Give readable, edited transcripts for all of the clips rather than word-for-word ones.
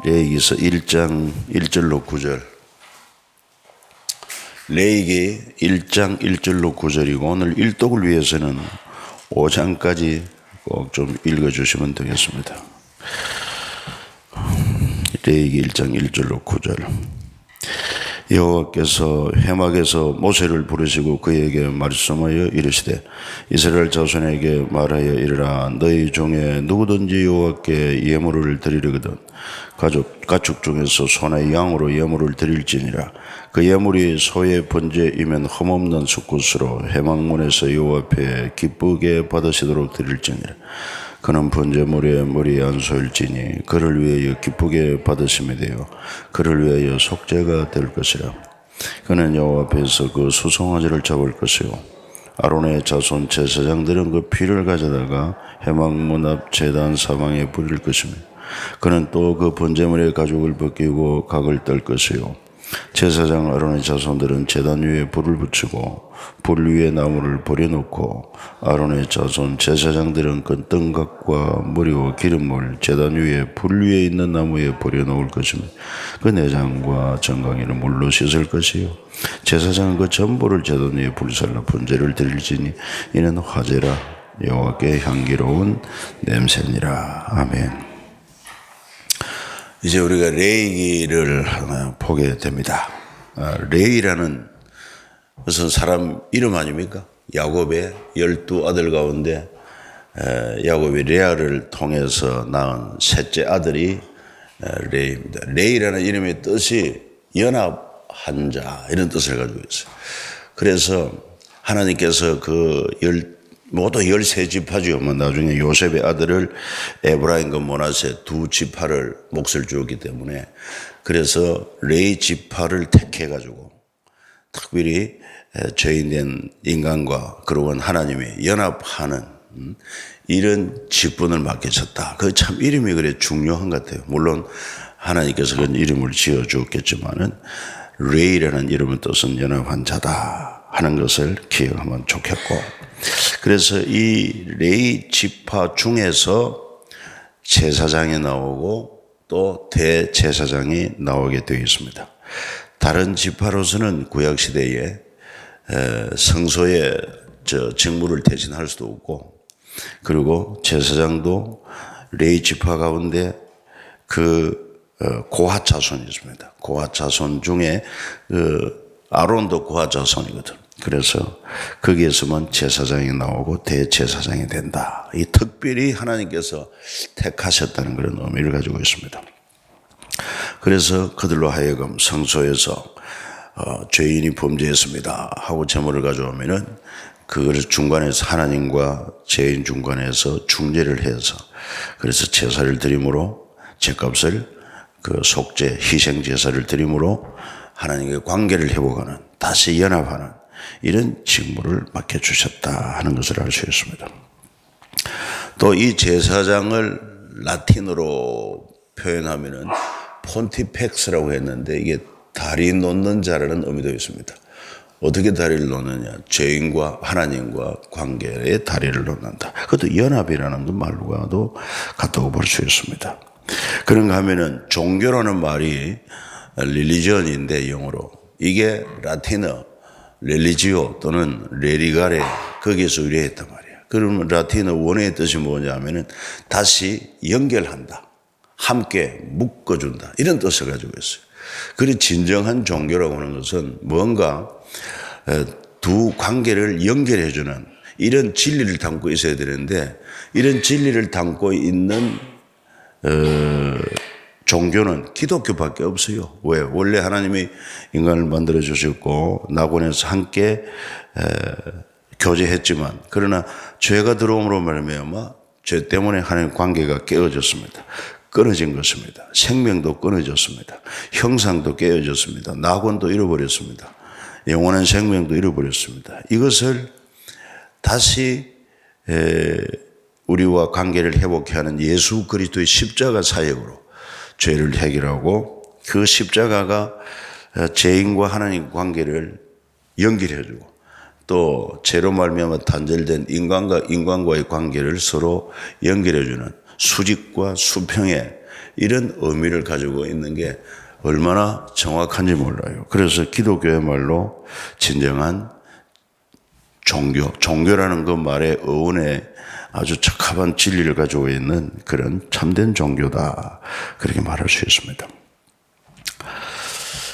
레위기서 1장 1절로 9절. 레위기 1장 1절로 9절이고 오늘 일독을 위해서는 5장까지 꼭 좀 읽어주시면 되겠습니다. 레위기 1장 1절로 9절. 여호와께서 회막에서 모세를 부르시고 그에게 말씀하여 이르시되 이스라엘 자손에게 말하여 이르라. 너희 중에 누구든지 여호와께 예물을 드리려거든 가축 중에서 소나 양으로 예물을 드릴지니라. 그 예물이 소의 번제이면 흠없는 숫굿으로 회막문에서 여호와 앞에 기쁘게 받으시도록 드릴지니라. 그는 번제물에 머리에 안 쏠지니 그를 위하여 기쁘게 받으심이 되어 그를 위하여 속죄가 될 것이라. 그는 여호와 앞에서 그 수송아지를 잡을 것이요 아론의 자손 제사장들은 그 피를 가져다가 회막문 앞 제단 사방에 뿌릴 것이며 그는 또 그 번제물의 가죽을 벗기고 각을 뗄 것이요 제사장 아론의 자손들은 제단 위에 불을 붙이고 불 위에 나무를 버려놓고 아론의 자손 제사장들은 그 등각과 머리와 기름을 제단 위에 불 위에 있는 나무에 버려놓을 것이며 그 내장과 정강이를 물로 씻을 것이요 제사장은 그 전부를 제단 위에 불살라 번제를 드릴지니 이는 화제라 여호와께 향기로운 냄새니라. 아멘. 이제 우리가 레위기를 보게 됩니다. 레위라는 것은 사람 이름 아닙니까? 야곱의 12아들 가운데 야곱이 레아를 통해서 낳은 셋째 아들이 레위입니다. 레위라는 이름의 뜻이 연합한 자 이런 뜻을 가지고 있어요. 그래서 하나님께서 그 모두 13지파죠. 나중에 요셉의 아들을 에브라임과 므낫세 두 지파를 몫을 주었기 때문에 그래서 레위 지파를 택해가지고 특별히 죄인된 인간과 그러고 하나님이 연합하는 이런 직분을 맡기셨다. 그 참 이름이 그래 중요한 것 같아요. 물론 하나님께서 그런 이름을 지어주었겠지만은 레위라는 이름의 뜻은 연합한 자다 하는 것을 기억하면 좋겠고 그래서 이 레위 지파 중에서 제사장이 나오고 또 대제사장이 나오게 되어 있습니다. 다른 지파로서는 구약시대에 성소의 직무를 대신할 수도 없고 그리고 제사장도 레위 지파 가운데 그 고핫 자손이 있습니다. 고핫 자손 중에 아론도 고핫 자손이거든. 그래서 거기에서만 제사장이 나오고 대제사장이 된다. 이 특별히 하나님께서 택하셨다는 그런 의미를 가지고 있습니다. 그래서 그들로 하여금 성소에서 죄인이 범죄했습니다 하고 제물을 가져오면은 그걸 중간에서 하나님과 죄인 중간에서 중재를 해서 그래서 제사를 드림으로 제값을 그 속죄 희생 제사를 드림으로 하나님과 관계를 회복하는 다시 연합하는 이런 직무를 맡겨주셨다 하는 것을 알 수 있습니다. 또 이 제사장을 라틴어로 표현하면은 폰티펙스라고 했는데 이게 다리 놓는 자라는 의미도 있습니다. 어떻게 다리를 놓느냐? 죄인과 하나님과 관계에 다리를 놓는다. 그것도 연합이라는 그 말과도 같다고 볼 수 있습니다. 그런가 하면은 종교라는 말이 릴리전인데 영어로 이게 라틴어 렐리지오 또는 레리가레 거기에서 유래했단 말이에요. 그러면 라틴어 원어의 뜻이 뭐냐면은 다시 연결한다. 함께 묶어준다. 이런 뜻을 가지고 있어요. 그리고 진정한 종교라고 하는 것은 뭔가 두 관계를 연결해주는 이런 진리를 담고 있어야 되는데 이런 진리를 담고 있는 종교는 기독교밖에 없어요. 왜? 원래 하나님이 인간을 만들어 주셨고 낙원에서 함께 교제했지만 그러나 죄가 들어옴으로 말미암아 죄 때문에 하나님 관계가 깨어졌습니다. 끊어진 것입니다. 생명도 끊어졌습니다. 형상도 깨어졌습니다. 낙원도 잃어버렸습니다. 영원한 생명도 잃어버렸습니다. 이것을 다시 우리와 관계를 회복케 하는 예수 그리스도의 십자가 사역으로 죄를 해결하고 그 십자가가 죄인과 하나님 관계를 연결해주고 또 죄로 말미암아 단절된 인간과 인간과의 관계를 서로 연결해주는 수직과 수평의 이런 의미를 가지고 있는 게 얼마나 정확한지 몰라요. 그래서 기독교의 말로 진정한 종교라는 그 말의 어원에 아주 적합한 진리를 가지고 있는 그런 참된 종교다. 그렇게 말할 수 있습니다.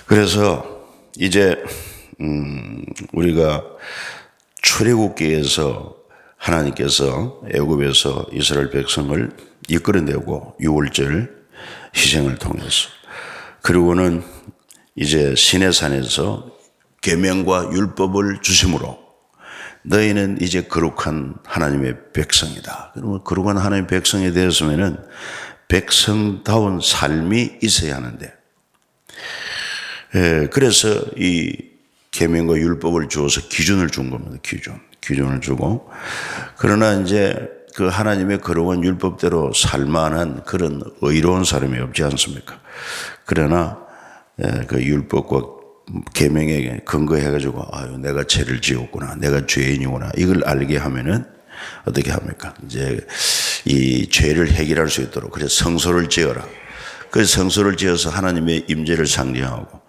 그래서 이제 우리가 출애굽기에서 하나님께서 애굽에서 이스라엘 백성을 이끌어내고 유월절 희생을 통해서, 그리고는 이제 시내산에서 계명과 율법을 주심으로 너희는 이제 거룩한 하나님의 백성이다. 그러면 거룩한 하나님의 백성이 되었으면은 백성다운 삶이 있어야 하는데, 그래서 이 계명과 율법을 주어서 기준을 준 겁니다. 기준을 주고, 그러나 이제 그 하나님의 거룩한 율법대로 살만한 그런 의로운 사람이 없지 않습니까? 그러나 그 율법과 계명에 근거해가지고 아유 내가 죄를 지었구나, 내가 죄인이구나, 이걸 알게 하면은 어떻게 합니까? 이제 이 죄를 해결할 수 있도록 그래서 성소를 지어라. 그래서 성소를 지어서 하나님의 임재를 상징하고,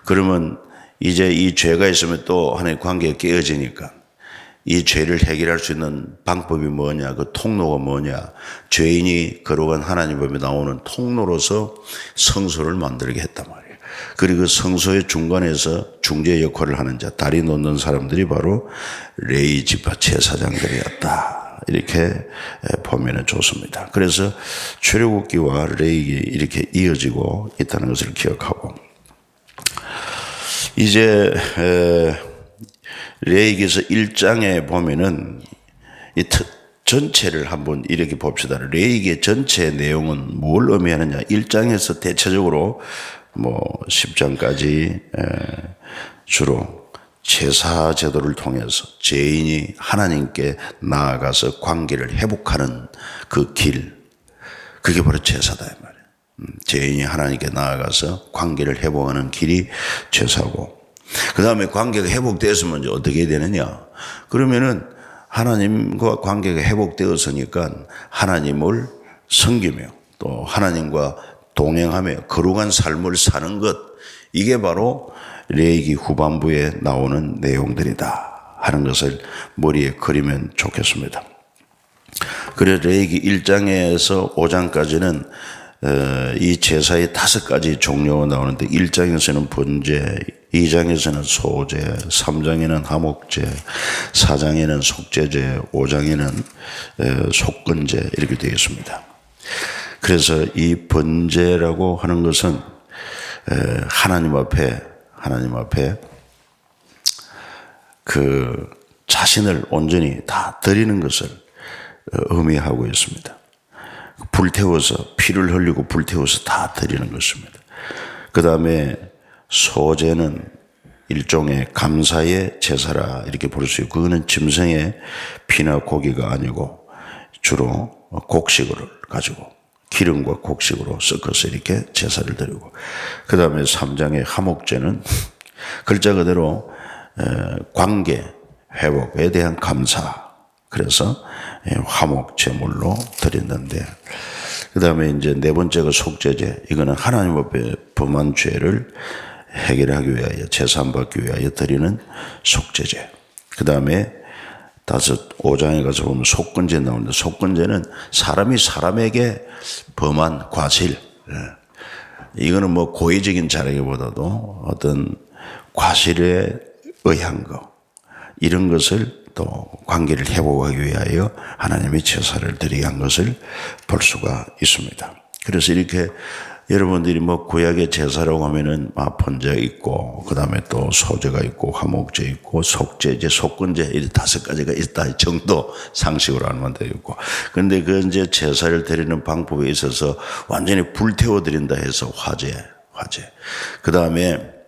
그러면 이제 이 죄가 있으면 또 하나님의 관계가 깨어지니까 이 죄를 해결할 수 있는 방법이 뭐냐, 그 통로가 뭐냐, 죄인이 거룩한 하나님 앞에 나오는 통로로서 성소를 만들게 했단 말이에요. 그리고 성소의 중간에서 중재 역할을 하는 자, 다리 놓는 사람들이 바로 레위 지파 제사장들이었다. 이렇게 보면 좋습니다. 그래서 출애굽기와 레위기 이렇게 이어지고 있다는 것을 기억하고, 이제 레위기서 1장에 보면은 이 전체를 한번 이렇게 봅시다. 레위기의 전체 내용은 뭘 의미하느냐. 1장에서 대체적으로 10장까지 주로 제사 제도를 통해서 죄인이 하나님께 나아가서 관계를 회복하는 그 길, 그게 바로 제사다 이 말이에요. 죄인이 하나님께 나아가서 관계를 회복하는 길이 제사고, 그 다음에 관계가 회복되었으면 이제 어떻게 해야 되느냐. 그러면은 하나님과 관계가 회복되었으니까 하나님을 섬기며 또 하나님과 동행하며 거룩한 삶을 사는 것, 이게 바로 레위기 후반부에 나오는 내용들이다 하는 것을 머리에 그리면 좋겠습니다. 그래서 레위기 1장에서 5장까지는 이 제사의 5가지 종류가 나오는데, 1장에서는 번제, 2장에서는 소제, 3장에는 화목제, 4장에는 속죄제, 5장에는 속건제, 이렇게 되어 있습니다. 그래서 이 번제라고 하는 것은 하나님 앞에 그 자신을 온전히 다 드리는 것을 의미하고 있습니다. 불태워서, 피를 흘리고 불태워서 다 드리는 것입니다. 그 다음에 소제는 일종의 감사의 제사라 이렇게 볼 수 있고, 그거는 짐승의 피나 고기가 아니고 주로 곡식을 가지고 기름과 곡식으로 섞어서 이렇게 제사를 드리고, 그 다음에 3장의 화목제는 글자 그대로 관계 회복에 대한 감사, 그래서 화목 제물로 드렸는데, 그 다음에 이제 4번째가 속죄제, 이거는 하나님 앞에 범한 죄를 해결하기 위하여, 제사함받기 위하여 드리는 속죄제. 그 다음에 5장에 가서 보면 속건제 나오는데, 속건제는 사람이 사람에게 범한 과실, 이거는 고의적인 자라기보다도 어떤 과실에 의한 것, 이런 것을 또 관계를 회복하기 위하여 하나님의 제사를 드리게 한 것을 볼 수가 있습니다. 그래서 이렇게 여러분들이 구약의 제사라고 하면은 번제가 있고, 그 다음에 또 소제가 있고, 화목제 있고, 속죄제, 속건제, 이 5가지가 있다 정도 상식으로 알면 되겠고, 그런데 그 이제 제사를 드리는 방법에 있어서 완전히 불태워 드린다 해서 화제. 그 다음에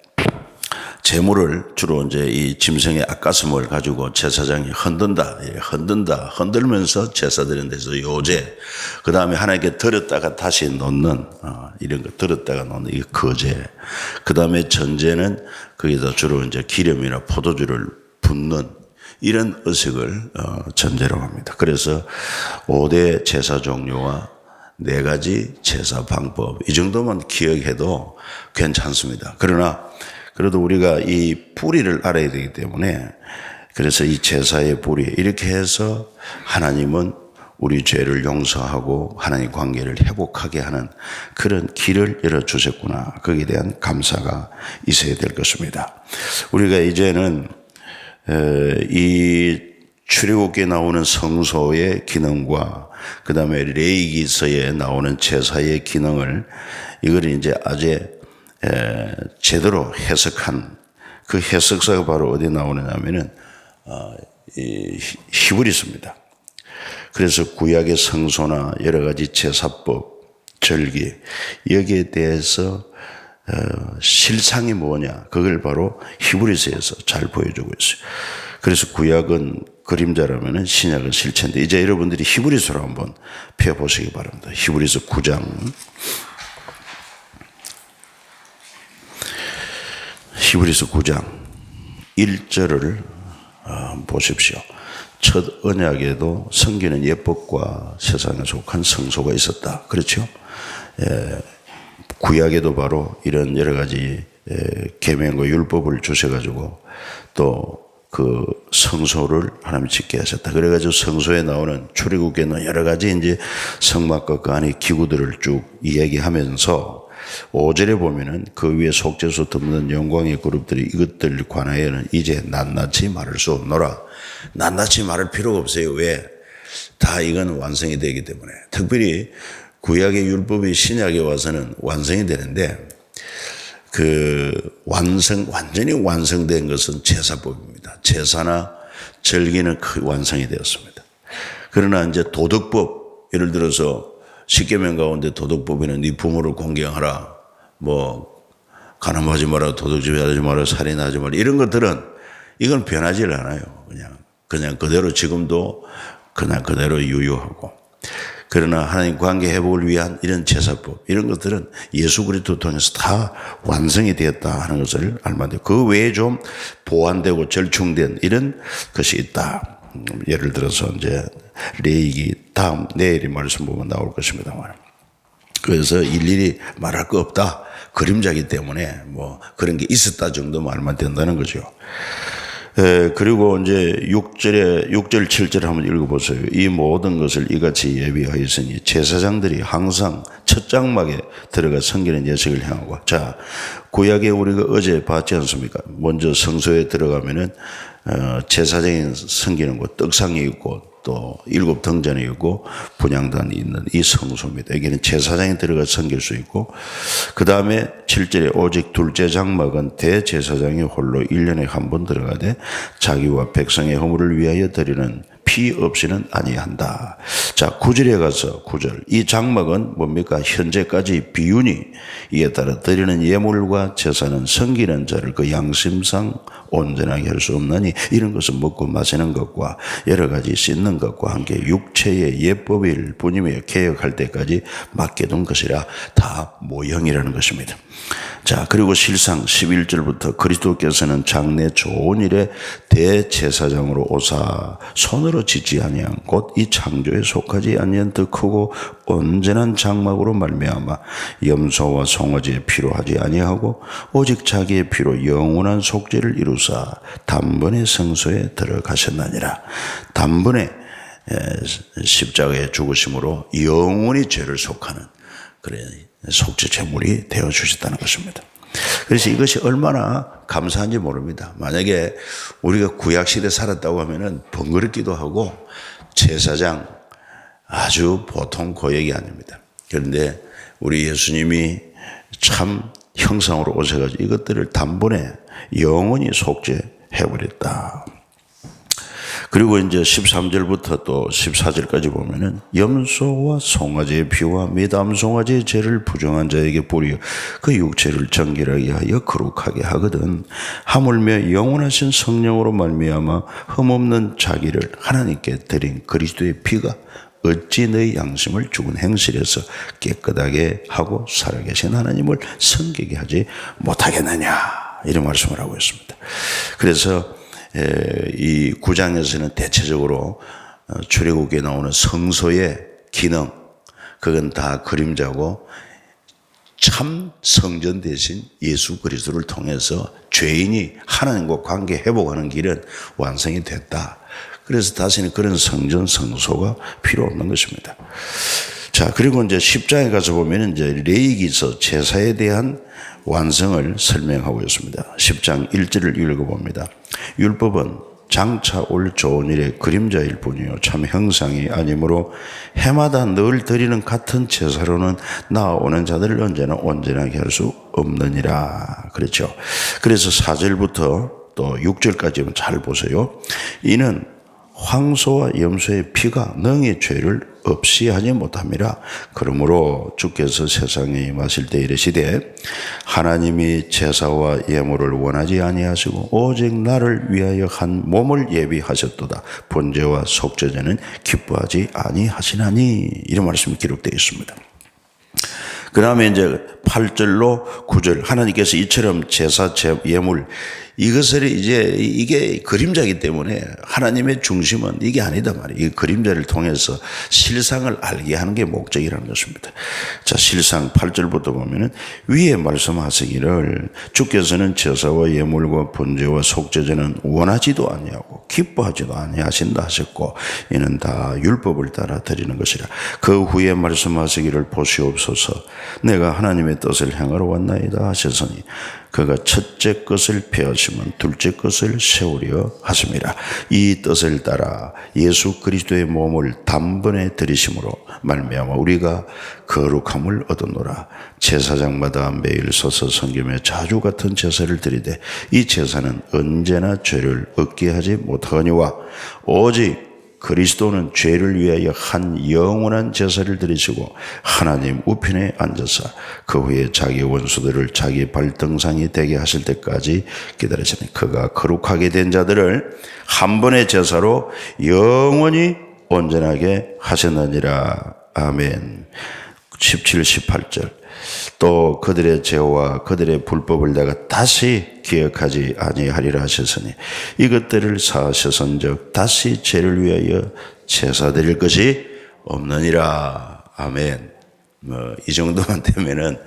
제물을 주로 이제 이 짐승의 앞가슴을 가지고 제사장이 흔들면서 제사 드리는 데서 요제, 그 다음에 하나님께 드렸다가 다시 놓는, 이런 거 드렸다가 놓는 이 거제, 그 다음에 전제는 거기다 주로 이제 기름이나 포도주를 붓는 이런 의식을 전제라고 합니다. 그래서 5대 제사 종류와 4가지 제사 방법, 이 정도만 기억해도 괜찮습니다. 그러나 그래도 우리가 이 뿌리를 알아야 되기 때문에, 그래서 이 제사의 뿌리, 이렇게 해서 하나님은 우리 죄를 용서하고 하나님 관계를 회복하게 하는 그런 길을 열어주셨구나. 거기에 대한 감사가 있어야 될 것입니다. 우리가 이제는 이 출애굽기에 나오는 성소의 기능과 그 다음에 레위기서에 나오는 제사의 기능을, 이걸 이제 아주 제대로 해석한 그 해석사가 바로 어디 나오느냐면은 이 히브리서입니다. 그래서 구약의 성소나 여러 가지 제사법, 절기, 여기에 대해서 실상이 뭐냐, 그걸 바로 히브리서에서 잘 보여주고 있어요. 그래서 구약은 그림자라면 신약은 실체인데, 이제 여러분들이 히브리서로 한번 펴보시기 바랍니다. 히브리서 9장. 히브리서 9장 1절을 보십시오. 첫 언약에도 섬기는 예법과 세상에 속한 성소가 있었다. 그렇죠? 구약에도 바로 이런 여러 가지 계명과 율법을 주셔가지고 또 그 성소를 하나님이 짓게 하셨다. 그래가지고 성소에 나오는 출애굽기에는 여러 가지 이제 성막과 그 안에 기구들을 쭉 이야기하면서 5절에 보면은 그 위에 속죄소 덮는 영광의 그룹들이 이것들 관하여는 이제 낱낱이 말할 수 없노라. 낱낱이 말할 필요가 없어요. 왜? 다 이건 완성이 되기 때문에. 특별히 구약의 율법이 신약에 와서는 완성이 되는데, 완전히 완성된 것은 제사법입니다. 제사나 절기는 완성이 되었습니다. 그러나 이제 도덕법, 예를 들어서 십계명 가운데 도덕법에는 네 부모를 공경하라, 간음하지 마라, 도둑질하지 마라, 살인하지 마라, 이런 것들은 이건 변하지 않아요. 그냥 그대로 지금도 그냥 그대로 유효하고. 그러나 하나님 관계 회복을 위한 이런 제사법, 이런 것들은 예수 그리스도 통해서 다 완성이 되었다 하는 것을 알면 돼요. 그 외에 좀 보완되고 절충된 이런 것이 있다. 예를 들어서 이제 레위기 다음 내일이 말씀 보면 나올 것입니다만, 그래서 일일이 말할 거 없다. 그림자이기 때문에 그런 게 있었다 정도만 알면 된다는 거죠. 그리고 이제 6절 7절 한번 읽어보세요. 이 모든 것을 이같이 예비하였으니 제사장들이 항상 첫 장막에 들어가 섬기는 예식을 향하고. 자, 구약에 우리가 어제 봤지 않습니까? 먼저 성소에 들어가면은 제사장이 섬기는 곳, 떡상이 있고 또 7 등잔이 있고 분향단이 있는 이 성소입니다. 여기는 제사장이 들어가 섬길 수 있고, 그 다음에 7절에 오직 둘째 장막은 대제사장이 홀로 1년에 한 번 들어가되 자기와 백성의 허물을 위하여 드리는 피 없이는 아니한다. 자, 9절에 가서 9절. 이 장막은 뭡니까? 현재까지 비윤이, 이에 따라 드리는 예물과 제사는 섬기는 자를 그 양심상 온전하게 할 수 없나니 이런 것은 먹고 마시는 것과 여러 가지 씻는 것과 함께 육체의 예법일 뿐이며 개혁할 때까지 맡겨둔 것이라 다 모형이라는 것입니다. 자, 그리고 실상 11절부터 그리스도께서는 장래 좋은 일에 대제사장으로 오사 손으로 짓지 아니한 곧 이 창조에 속하지 아니한 더 크고 온전한 장막으로 말미암아 염소와 송아지의 피로 하지 아니하고 오직 자기의 피로 영원한 속죄를 이루사 단번에 성소에 들어가셨나니라. 단번에 십자가의 죽으심으로 영원히 죄를 속하는 그런 속죄 제물이 되어 주셨다는 것입니다. 그래서 이것이 얼마나 감사한지 모릅니다. 만약에 우리가 구약시대에 살았다고 하면은 번거롭기도 하고 제사장 아주 보통 고역이 아닙니다. 그런데 우리 예수님이 참 형상으로 오셔가지고 이것들을 단번에 영원히 속죄해버렸다. 그리고 이제 13절부터 또 14절까지 보면은 염소와 송아지의 피와 미담송아지의 죄를 부정한 자에게 뿌려 그 육체를 정결하게 하여 거룩하게 하거든. 하물며 영원하신 성령으로 말미암아 흠없는 자기를 하나님께 드린 그리스도의 피가 어찌 너희 양심을 죽은 행실에서 깨끗하게 하고 살아계신 하나님을 섬기게 하지 못하겠느냐, 이런 말씀을 하고 있습니다. 그래서 이 9장에서는 대체적으로 출애굽기에 나오는 성소의 기능, 그건 다 그림자고 참 성전 대신 예수 그리스도를 통해서 죄인이 하나님과 관계 회복하는 길은 완성이 됐다. 그래서 다시는 그런 성전 성소가 필요 없는 것입니다. 자, 그리고 이제 10장에 가서 보면 이제 레위기서 제사에 대한 완성을 설명하고 있습니다. 10장 1절을 읽어봅니다. 율법은 장차 올 좋은 일의 그림자일 뿐이요 참 형상이 아니므로 해마다 늘 드리는 같은 제사로는 나아오는 자들을 언제나 온전하게 할 수 없느니라. 그렇죠. 그래서 4절부터 또 6절까지 잘 보세요. 이는 황소와 염소의 피가 능히 죄를 없이 하지 못함이라. 그러므로 주께서 세상에 임하실 때 이르시되 하나님이 제사와 예물을 원하지 아니하시고 오직 나를 위하여 한 몸을 예비하셨도다. 번제와 속죄제는 기뻐하지 아니하시나니. 이런 말씀이 기록되어 있습니다. 그 다음에 이제 8절로 9절 하나님께서 이처럼 제사, 예물 이것을 이제 이게 그림자이기 때문에 하나님의 중심은 이게 아니다 말이에요. 이 그림자를 통해서 실상을 알게 하는 게 목적이라는 것입니다. 자, 실상 8절부터 보면은 위에 말씀하시기를 주께서는 제사와 예물과 번제와 속죄제는 원하지도 아니하고 기뻐하지도 아니하신다 하셨고 이는 다 율법을 따라 드리는 것이라. 그 후에 말씀하시기를 보시옵소서 내가 하나님의 뜻을 행하러 왔나이다 하셨으니 그가 첫째 것을 폐하시면 둘째 것을 세우려 하심이라. 이 뜻을 따라 예수 그리스도의 몸을 단번에 들이심으로 말미암아 우리가 거룩함을 얻었노라. 제사장마다 매일 서서 섬기며 자주 같은 제사를 드리되 이 제사는 언제나 죄를 얻게 하지 못하거니와 오직 그리스도는 죄를 위하여 한 영원한 제사를 드리시고 하나님 우편에 앉아서 그 후에 자기 원수들을 자기 발등상이 되게 하실 때까지 기다리시니 그가 거룩하게 된 자들을 한 번의 제사로 영원히 온전하게 하셨느니라. 아멘. 17, 18절 또 그들의 죄와 그들의 불법을 내가 다시 기억하지 아니하리라 하셨으니 이것들을 사하셨은즉 다시 죄를 위하여 제사 드릴 것이 없느니라. 아멘. 이 정도만 되면은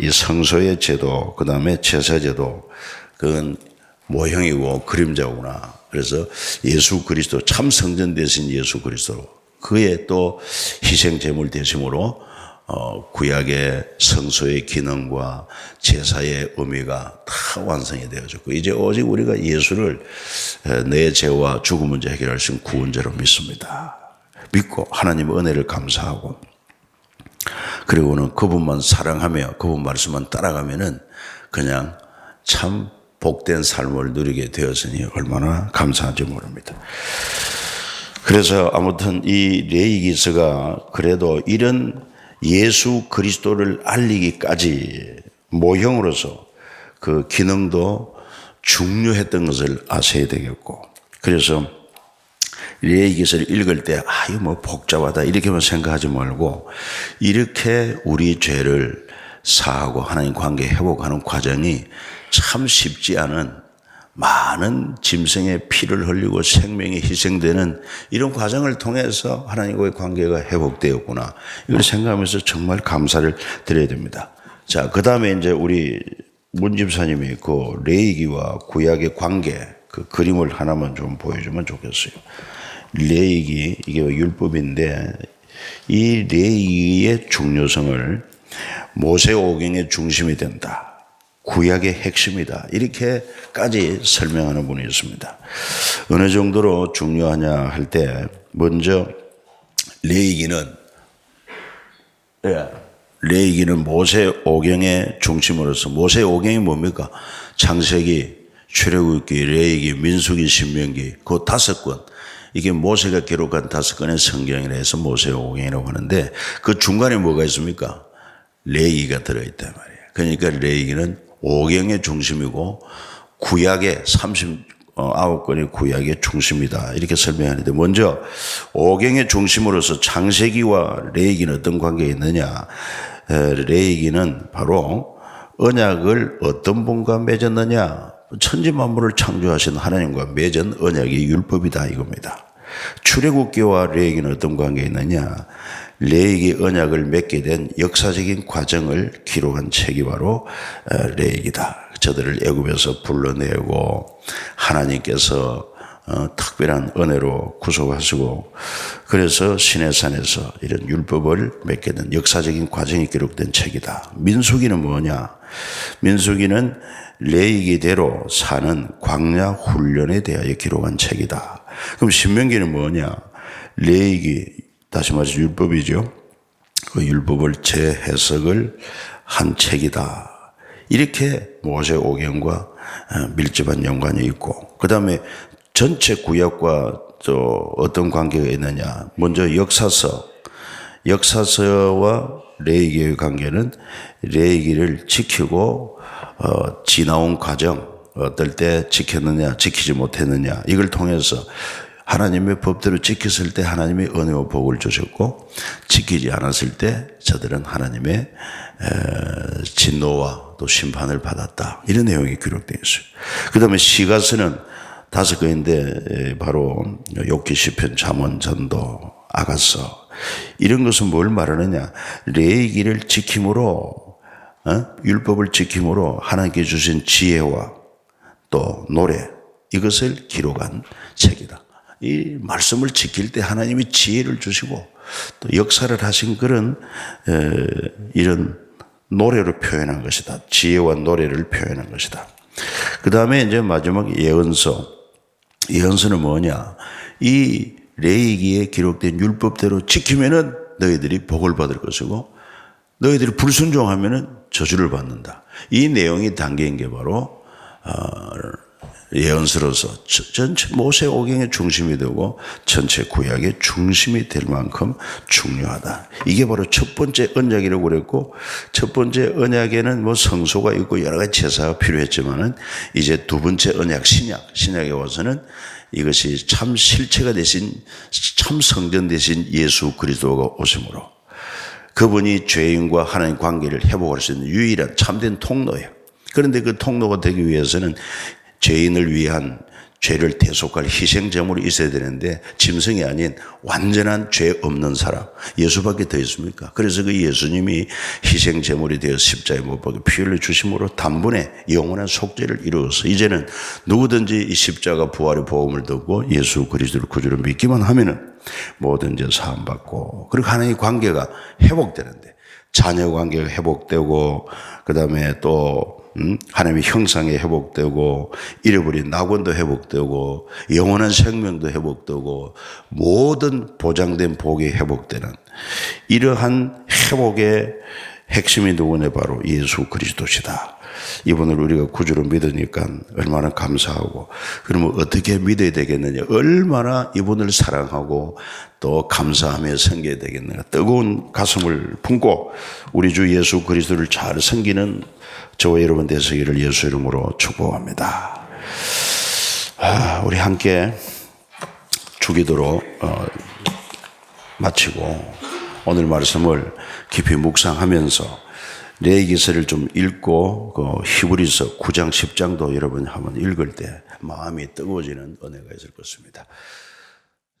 이 성소의 제도 그 다음에 제사 제도 그건 모형이고 그림자구나. 그래서 예수 그리스도 참 성전 대신 예수 그리스도 그의 또 희생 제물 대심으로 구약의 성소의 기능과 제사의 의미가 다 완성이 되어졌고 이제 오직 우리가 예수를 내 죄와 죽음 문제 해결할 수 있는 구원자로 믿습니다. 믿고 하나님의 은혜를 감사하고 그리고는 그분만 사랑하며 그분 말씀만 따라가면은 그냥 참 복된 삶을 누리게 되었으니 얼마나 감사한지 모릅니다. 그래서 아무튼 이 레위기서가 그래도 이런 예수 그리스도를 알리기까지 모형으로서 그 기능도 중요했던 것을 아셔야 되겠고 그래서 레위기서를 읽을 때 이거 뭐 복잡하다 이렇게만 생각하지 말고 이렇게 우리 죄를 사하고 하나님 관계 회복하는 과정이 참 쉽지 않은 많은 짐승의 피를 흘리고 생명이 희생되는 이런 과정을 통해서 하나님과의 관계가 회복되었구나. 이걸 생각하면서 정말 감사를 드려야 됩니다. 자, 그 다음에 이제 우리 문 집사님이 그 레위기와 구약의 관계 그 그림을 하나만 좀 보여주면 좋겠어요. 레위기, 이게 율법인데 이 레위기의 중요성을 모세오경의 중심이 된다. 구약의 핵심이다. 이렇게까지 설명하는 분이 있습니다. 어느 정도로 중요하냐 할 때 먼저 레위기는 모세오경의 중심으로서 모세오경이 뭡니까? 창세기, 출애굽기, 레위기, 민수기, 신명기 그 5권 이게 모세가 기록한 5권의 성경이라 해서 모세오경이라고 하는데 그 중간에 뭐가 있습니까? 레위기가 들어있단 말이에요. 그러니까 레위기는 오경의 중심이고 구약의 39권의 구약의 중심이다. 이렇게 설명하는데 먼저 오경의 중심으로서 창세기와 레위기는 어떤 관계가 있느냐. 레위기는 바로 언약을 어떤 분과 맺었느냐. 천지만물을 창조하신 하나님과 맺은 언약이 율법이다 이겁니다. 출애굽기와 레위기는 어떤 관계가 있느냐. 레위기 언약을 맺게 된 역사적인 과정을 기록한 책이 바로 레위기다. 저들을 애굽에서 불러내고 하나님께서 특별한 은혜로 구속하시고 그래서 시내산에서 이런 율법을 맺게 된 역사적인 과정이 기록된 책이다. 민수기는 뭐냐? 민수기는 레위기대로 사는 광야 훈련에 대하여 기록한 책이다. 그럼 신명기는 뭐냐? 레위기, 다시 말해서 율법이죠. 그 율법을 재해석을 한 책이다. 이렇게 모세오경과 밀접한 연관이 있고, 그 다음에 전체 구약과 또 어떤 관계가 있느냐? 먼저 역사서와 레위기의 관계는 레위기를 지키고 지나온 과정, 어떨 때 지켰느냐, 지키지 못했느냐, 이걸 통해서 하나님의 법대로 지켰을 때 하나님의 은혜와 복을 주셨고, 지키지 않았을 때 저들은 하나님의 진노와 또 심판을 받았다. 이런 내용이 기록되어 있어요. 그 다음에 시가서는 5개인데 바로 욥기, 시편, 잠언, 전도, 아가서, 이런 것은 뭘 말하느냐? 레위기를 지킴으로, 율법을 지킴으로 하나님께 주신 지혜와 또 노래, 이것을 기록한 책이다. 이 말씀을 지킬 때 하나님이 지혜를 주시고 또 역사를 하신 그런 이런 노래로 표현한 것이다. 지혜와 노래를 표현한 것이다. 그 다음에 이제 마지막 예언서. 예언서는 뭐냐? 이 레위기에 기록된 율법대로 지키면은 너희들이 복을 받을 것이고 너희들이 불순종하면은 저주를 받는다. 이 내용이 담긴 게 바로 예언서로서 전체 모세오경의 중심이 되고 전체 구약의 중심이 될 만큼 중요하다. 이게 바로 첫 번째 언약이라고 그랬고, 첫 번째 언약에는 뭐 성소가 있고 여러 가지 제사가 필요했지만은 이제 두 번째 언약 신약에 와서는 이것이 참 실체가 되신, 참 성전 되신 예수 그리스도가 오심으로 그분이 죄인과 하나님 관계를 회복할 수 있는 유일한 참된 통로예요. 그런데 그 통로가 되기 위해서는 죄인을 위한 죄를 대속할 희생제물이 있어야 되는데 짐승이 아닌 완전한 죄 없는 사람, 예수밖에 더 있습니까? 그래서 그 예수님이 희생제물이 되어 십자가에 못 박혀 피 흘려 주심으로 단번에 영원한 속죄를 이루어서 이제는 누구든지 이 십자가 부활의 복음을 듣고 예수 그리스도를 구주로 믿기만 하면은 모든 죄 사함 받고, 그리고 하나님의 관계가 회복되는데, 자녀 관계가 회복되고, 그 다음에 또 하나님의 형상이 회복되고, 잃어버린 낙원도 회복되고, 영원한 생명도 회복되고, 모든 보장된 복이 회복되는 이러한 회복의 핵심이 누구냐? 바로 예수 그리스도시다. 이분을 우리가 구주로 믿으니까 얼마나 감사하고, 그러면 어떻게 믿어야 되겠느냐? 얼마나 이분을 사랑하고 또 감사하며 섬겨야 되겠느냐? 뜨거운 가슴을 품고 우리 주 예수 그리스도를 잘 섬기는 저와 여러분 되시기를 예수 이름으로 축복합니다. 우리 함께 주기도로 마치고 오늘 말씀을 깊이 묵상하면서 레위기서를 좀 읽고 그 히브리서 9장 10장도 여러분 한번 읽을 때 마음이 뜨거워지는 은혜가 있을 것입니다.